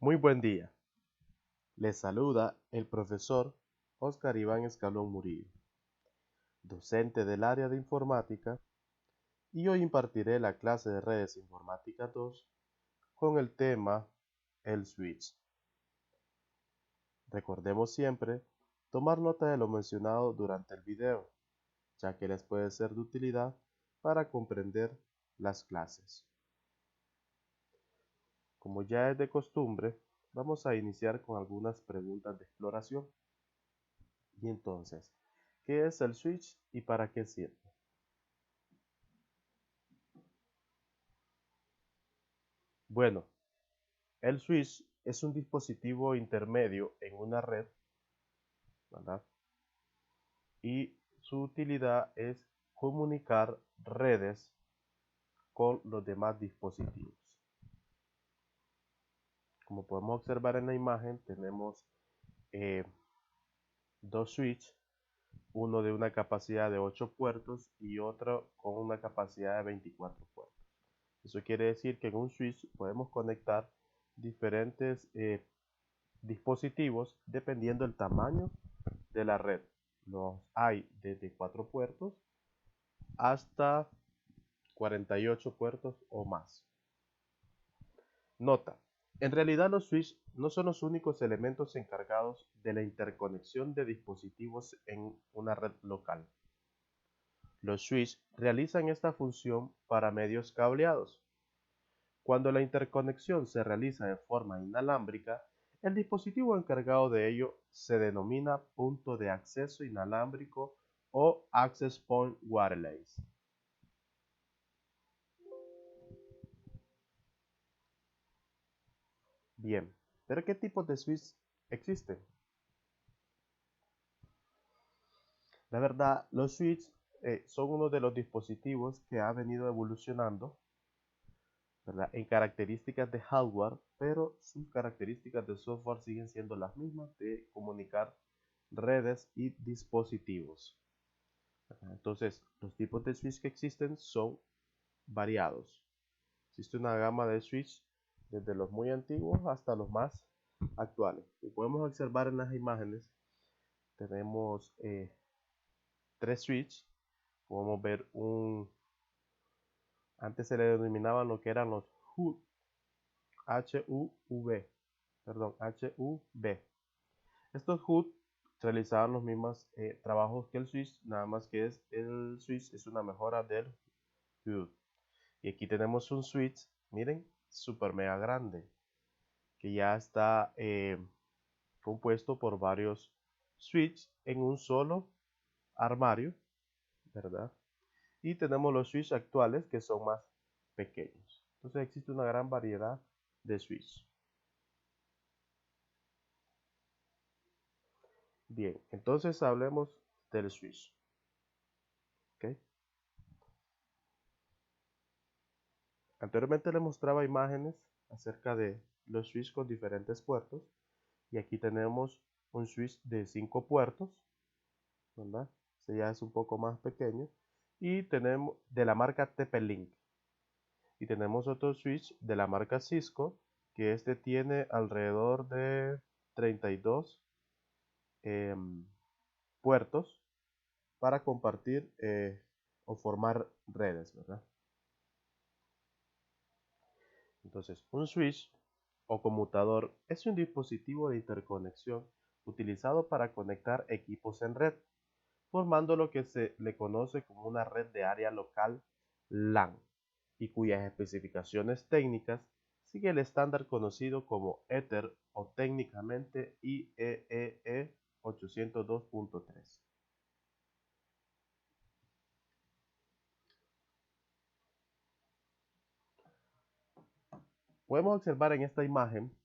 Muy buen día. Les saluda el profesor Oscar Iván Escalón Murillo, docente del área de informática, y hoy impartiré la clase de redes informáticas 2 con el tema el switch. Recordemos siempre tomar nota de lo mencionado durante el video, ya que les puede ser de utilidad para comprender las clases. Como ya es de costumbre, vamos a iniciar con algunas preguntas de exploración. Y entonces, ¿qué es el switch y para qué sirve? Bueno, el switch es un dispositivo intermedio en una red, ¿verdad? Y su utilidad es comunicar redes con los demás dispositivos. Como podemos observar en la imagen, tenemos dos switches, uno de una capacidad de 8 puertos y otro con una capacidad de 24 puertos. Eso quiere decir que en un switch podemos conectar diferentes dispositivos dependiendo del tamaño de la red. Los hay desde 4 puertos hasta 48 puertos o más. Nota: en realidad los switches no son los únicos elementos encargados de la interconexión de dispositivos en una red local. Los switches realizan esta función para medios cableados. Cuando la interconexión se realiza de forma inalámbrica, el dispositivo encargado de ello se denomina punto de acceso inalámbrico o Access Point Wireless. Bien, ¿pero qué tipos de switch existen? La verdad, los switches son uno de los dispositivos que ha venido evolucionando, ¿verdad?, en características de hardware, pero sus características de software siguen siendo las mismas de comunicar redes y dispositivos. Entonces, los tipos de switch que existen son variados. Existe una gama de switch desde los muy antiguos hasta los más actuales. Y podemos observar en las imágenes, tenemos tres switches. Podemos ver antes se le denominaban lo que eran los HUV, HUV, perdón, HUV. Estos HUD realizaban los mismos trabajos que el switch, nada más que el switch es una mejora del HUD. Y aquí tenemos un switch, miren, super mega grande, que ya está compuesto por varios switches en un solo armario, ¿verdad? Y tenemos los switches actuales que son más pequeños. Entonces existe una gran variedad de switches. Bien, entonces hablemos del switch. ¿Okay? Anteriormente les mostraba imágenes acerca de los switches con diferentes puertos. Y aquí tenemos un switch de 5 puertos, ¿verdad? Este ya es un poco más pequeño. Y tenemos de la marca TP-Link. Y tenemos otro switch de la marca Cisco, que este tiene alrededor de 32 puertos para compartir o formar redes, ¿verdad? Entonces, un switch o conmutador es un dispositivo de interconexión utilizado para conectar equipos en red, formando lo que se le conoce como una red de área local LAN, y cuyas especificaciones técnicas sigue el estándar conocido como Ether o técnicamente IEEE 802.3. Podemos observar en esta imagen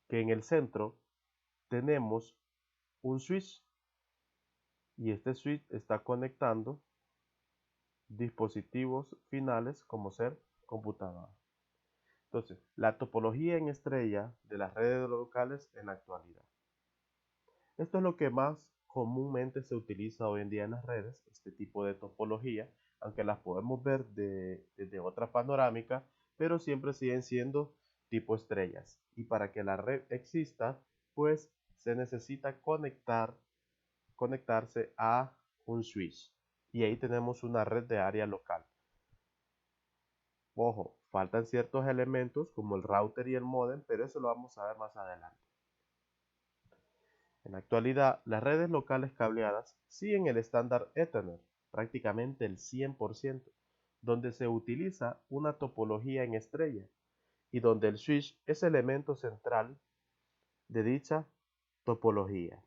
que en el centro tenemos un switch, y este switch está conectando dispositivos finales como ser computadora. Entonces, la topología en estrella de las redes locales en la actualidad. Esto es lo que más comúnmente se utiliza hoy en día en las redes, este tipo de topología, aunque las podemos ver desde otra panorámica, pero siempre siguen siendo tipo estrellas. Y para que la red exista, pues se necesita conectarse a un switch. Y ahí tenemos una red de área local. Ojo, faltan ciertos elementos como el router y el módem, pero eso lo vamos a ver más adelante. En la actualidad, las redes locales cableadas siguen el estándar Ethernet, prácticamente el 100%, donde se utiliza una topología en estrella y donde el switch es elemento central de dicha topología.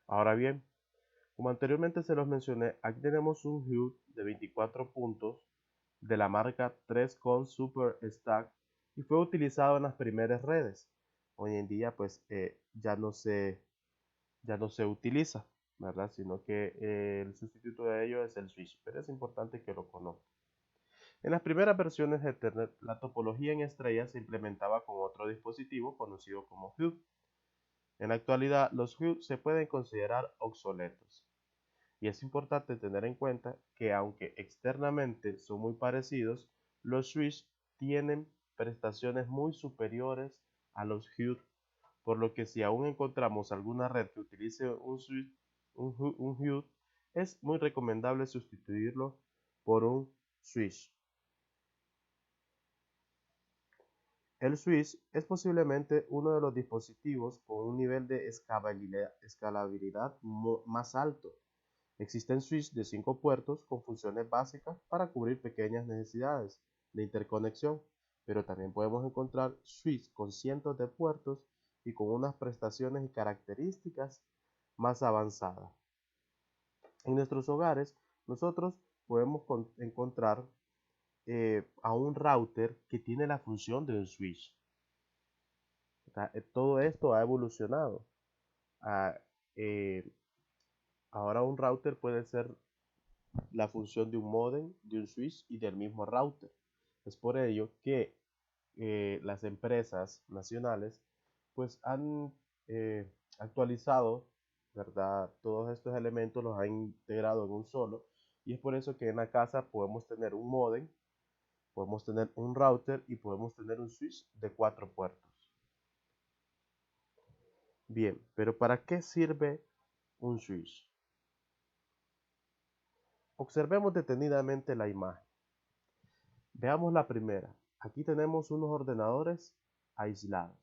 Ahora bien, como anteriormente se los mencioné, aquí tenemos un HUD de 24 puntos de la marca 3Com Super Stack y fue utilizado en las primeras redes. Hoy en día pues ya no se utiliza, ¿verdad? Sino que el sustituto de ello es el switch, pero es importante que lo conozcan. En las primeras versiones de Ethernet, la topología en estrella se implementaba con otro dispositivo conocido como HUD. En la actualidad, los HUD se pueden considerar obsoletos. Y es importante tener en cuenta que aunque externamente son muy parecidos, los switch tienen prestaciones muy superiores a los HUD, por lo que si aún encontramos alguna red que utilice un HUD, es muy recomendable sustituirlo por un switch. El switch es posiblemente uno de los dispositivos con un nivel de escalabilidad más alto. Existen switches de 5 puertos con funciones básicas para cubrir pequeñas necesidades de interconexión, pero también podemos encontrar switches con cientos de puertos y con unas prestaciones y características más avanzadas. En nuestros hogares, nosotros podemos encontrar a un router que tiene la función de un switch. Todo esto ha evolucionado. Ah, eh, Ahora un router puede ser la función de un módem, de un switch y del mismo router. Es por ello que las empresas nacionales pues han actualizado, ¿verdad? Todos estos elementos los han integrado en un solo y es por eso que en la casa podemos tener un módem, podemos tener un router y podemos tener un switch de 4 puertos. Bien, pero ¿para qué sirve un switch? Observemos detenidamente la imagen. Veamos la primera. Aquí tenemos unos ordenadores aislados.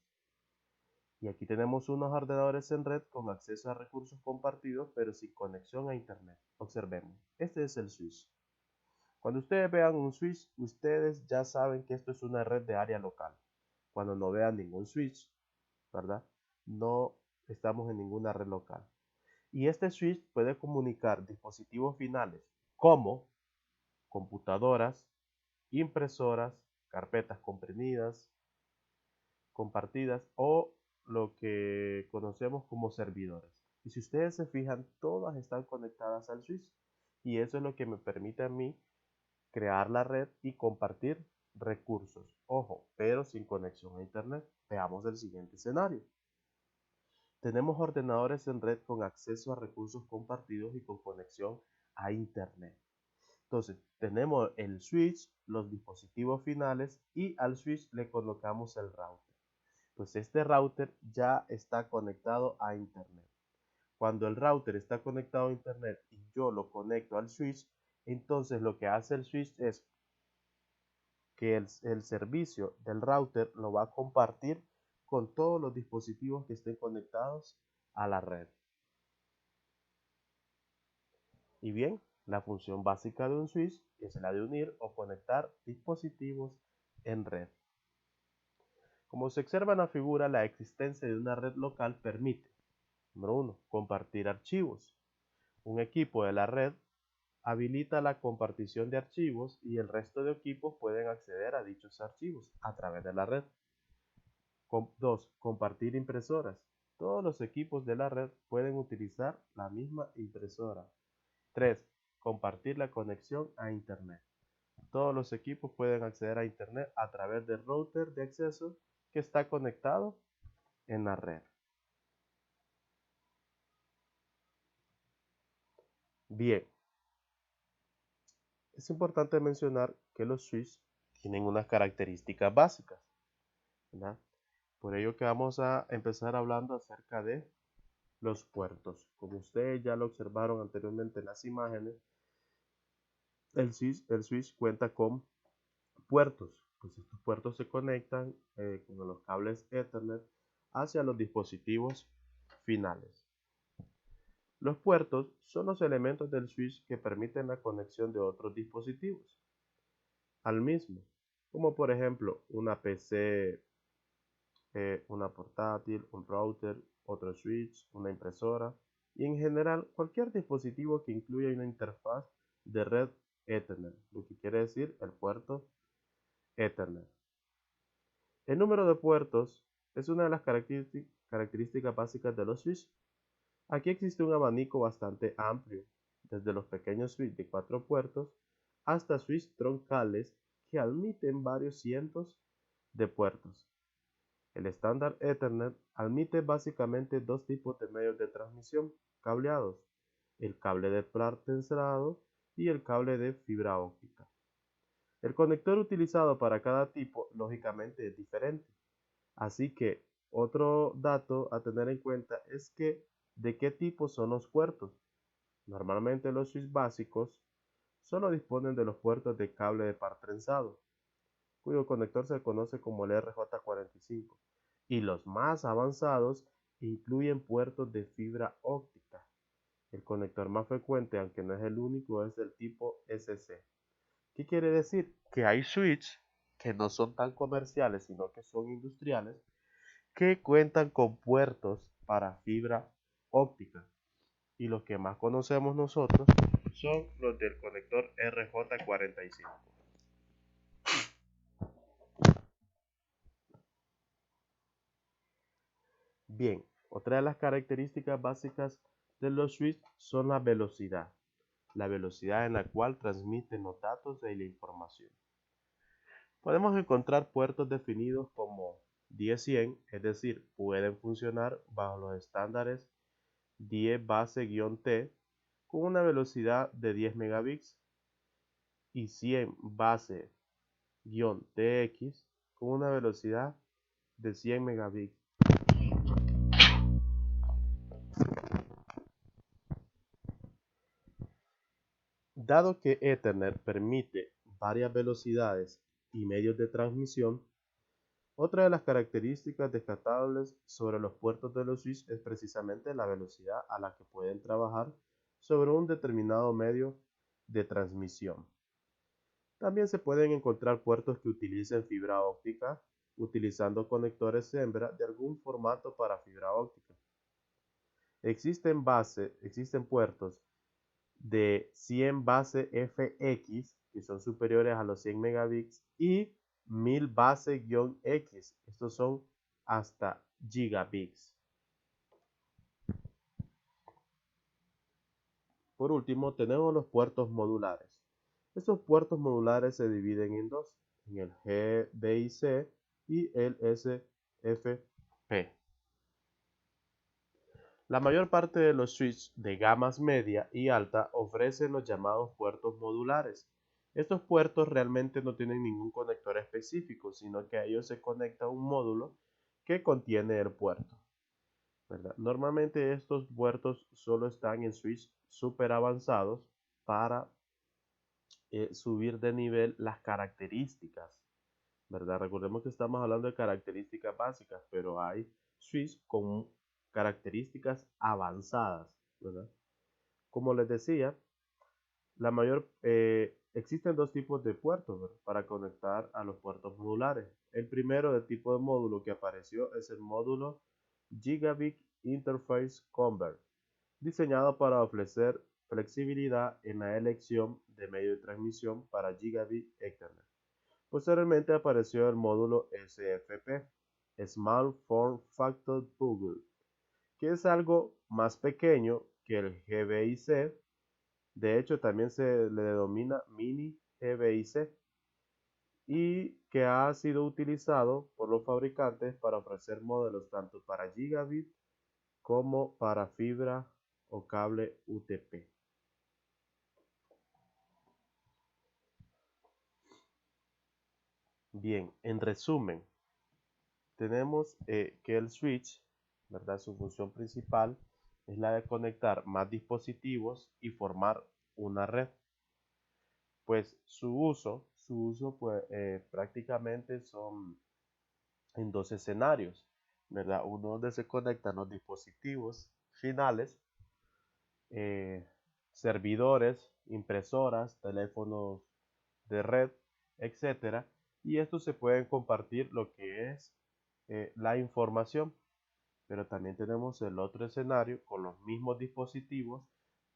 Y aquí tenemos unos ordenadores en red con acceso a recursos compartidos, pero sin conexión a internet. Observemos. Este es el switch. Cuando ustedes vean un switch, ustedes ya saben que esto es una red de área local. Cuando no vean ningún switch, ¿verdad? No estamos en ninguna red local. Y este switch puede comunicar dispositivos finales como computadoras, impresoras, carpetas comprimidas, compartidas o lo que conocemos como servidores. Y si ustedes se fijan, todas están conectadas al switch y eso es lo que me permite a mí crear la red y compartir recursos. Ojo, pero sin conexión a internet. Veamos el siguiente escenario. Tenemos ordenadores en red con acceso a recursos compartidos y con conexión a internet. Entonces, tenemos el switch, los dispositivos finales y al switch le colocamos el router. Pues este router ya está conectado a internet. Cuando el router está conectado a internet y yo lo conecto al switch, entonces lo que hace el switch es que el servicio del router lo va a compartir con todos los dispositivos que estén conectados a la red. Y bien, la función básica de un switch es la de unir o conectar dispositivos en red. Como se observa en la figura, la existencia de una red local permite, número 1, compartir archivos. Un equipo de la red habilita la compartición de archivos y el resto de equipos pueden acceder a dichos archivos a través de la red. 2. Compartir impresoras. Todos los equipos de la red pueden utilizar la misma impresora. 3. Compartir la conexión a Internet. Todos los equipos pueden acceder a Internet a través del router de acceso que está conectado en la red. Bien, es importante mencionar que los switches tienen unas características básicas, ¿verdad? Por ello que vamos a empezar hablando acerca de los puertos. Como ustedes ya lo observaron anteriormente en las imágenes, el switch cuenta con puertos. Pues estos puertos se conectan con los cables Ethernet hacia los dispositivos finales. Los puertos son los elementos del switch que permiten la conexión de otros dispositivos al mismo, como por ejemplo una PC, una portátil, un router, otro switch, una impresora y en general cualquier dispositivo que incluya una interfaz de red Ethernet, lo que quiere decir el puerto Ethernet. El número de puertos es una de las características básicas de los switches. Aquí existe un abanico bastante amplio, desde los pequeños switches de 4 puertos hasta switches troncales que admiten varios cientos de puertos. El estándar Ethernet admite básicamente dos tipos de medios de transmisión cableados: el cable de plata y el cable de fibra óptica. El conector utilizado para cada tipo lógicamente es diferente, así que otro dato a tener en cuenta es que de qué tipo son los puertos. Normalmente los switches básicos solo disponen de los puertos de cable de par trenzado, cuyo conector se conoce como el RJ45, y los más avanzados incluyen puertos de fibra óptica. El conector más frecuente, aunque no es el único, es del tipo SC. ¿Qué quiere decir? Que hay switches que no son tan comerciales, sino que son industriales, que cuentan con puertos para fibra óptica. Y los que más conocemos nosotros son los del conector RJ45. Bien, otra de las características básicas de los switches son la velocidad en la cual transmiten los datos y la información. Podemos encontrar puertos definidos como 10-100, es decir, pueden funcionar bajo los estándares 10 base-T con una velocidad de 10 megabits y 100 base-TX con una velocidad de 100 megabits. Dado que Ethernet permite varias velocidades y medios de transmisión, otra de las características destacables sobre los puertos de los switches es precisamente la velocidad a la que pueden trabajar sobre un determinado medio de transmisión. También se pueden encontrar puertos que utilicen fibra óptica, utilizando conectores hembra de algún formato para fibra óptica. Existen puertos de 100 base FX, que son superiores a los 100 megabits, y 1000 base-X, estos son hasta gigabits. Por último, tenemos los puertos modulares. Estos puertos modulares se dividen en dos, en el GBIC y el SFP. La mayor parte de los switches de gamas media y alta ofrecen los llamados puertos modulares. Estos puertos realmente no tienen ningún conector específico, sino que a ellos se conecta un módulo que contiene el puerto, ¿verdad? Normalmente estos puertos solo están en switches super avanzados para subir de nivel las características, ¿verdad? Recordemos que estamos hablando de características básicas, pero hay switches con características avanzadas, ¿verdad? Como les decía, existen dos tipos de puertos, ¿verdad?, para conectar a los puertos modulares. El primero de tipo de módulo que apareció es el módulo Gigabit Interface Convert, diseñado para ofrecer flexibilidad en la elección de medio de transmisión para Gigabit Ethernet. Posteriormente apareció el módulo SFP, Small Form Factor Plugger, que es algo más pequeño que el GBIC. De hecho, también se le denomina Mini GBIC y que ha sido utilizado por los fabricantes para ofrecer modelos tanto para gigabit como para fibra o cable UTP. Bien, en resumen, tenemos que el switch, ¿verdad? Su función principal es la de conectar más dispositivos y formar una red. Pues su uso pues, prácticamente son en dos escenarios, ¿verdad? Uno donde se conectan los dispositivos finales, eh, servidores, impresoras, teléfonos de red, etcétera, y estos se pueden compartir lo que es la información. Pero también tenemos el otro escenario con los mismos dispositivos,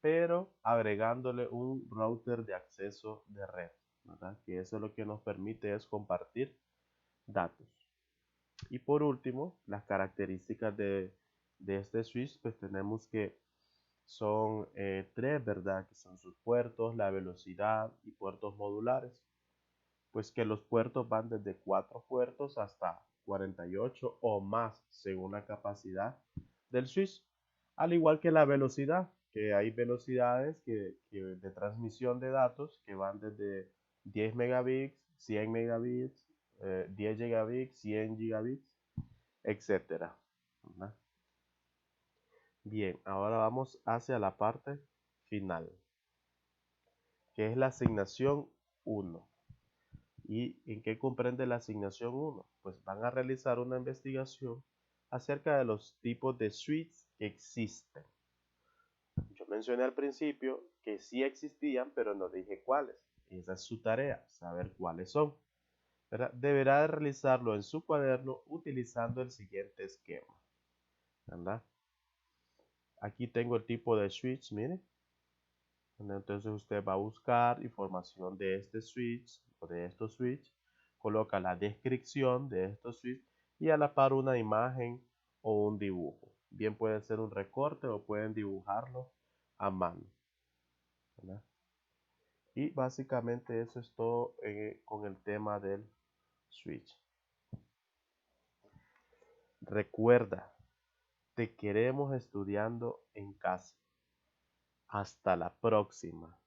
pero agregándole un router de acceso de red, ¿verdad? Que eso lo que nos permite es compartir datos. Y por último, las características de este switch, pues tenemos que son tres, ¿verdad? Que son sus puertos, la velocidad y puertos modulares. Pues que los puertos van desde 4 puertos hasta 48 o más según la capacidad del switch. Al igual que la velocidad, que hay velocidades de transmisión de datos que van desde 10 megabits, 100 megabits, 10 gigabits, 100 gigabits, etcétera. Bien, ahora vamos hacia la parte final, que es la asignación 1. ¿Y en qué comprende la asignación 1? Pues van a realizar una investigación acerca de los tipos de switches que existen. Yo mencioné al principio que sí existían, pero no dije cuáles. Esa es su tarea, saber cuáles son. ¿Verdad? Deberá de realizarlo en su cuaderno utilizando el siguiente esquema. ¿Verdad? Aquí tengo el tipo de switch, mire. Entonces usted va a buscar información de este switch o de estos switch, coloca la descripción de estos switch y a la par una imagen o un dibujo. Bien puede ser un recorte o pueden dibujarlo a mano, ¿verdad? Y básicamente eso es todo con el tema del switch. Recuerda, te queremos estudiando en casa. Hasta la próxima.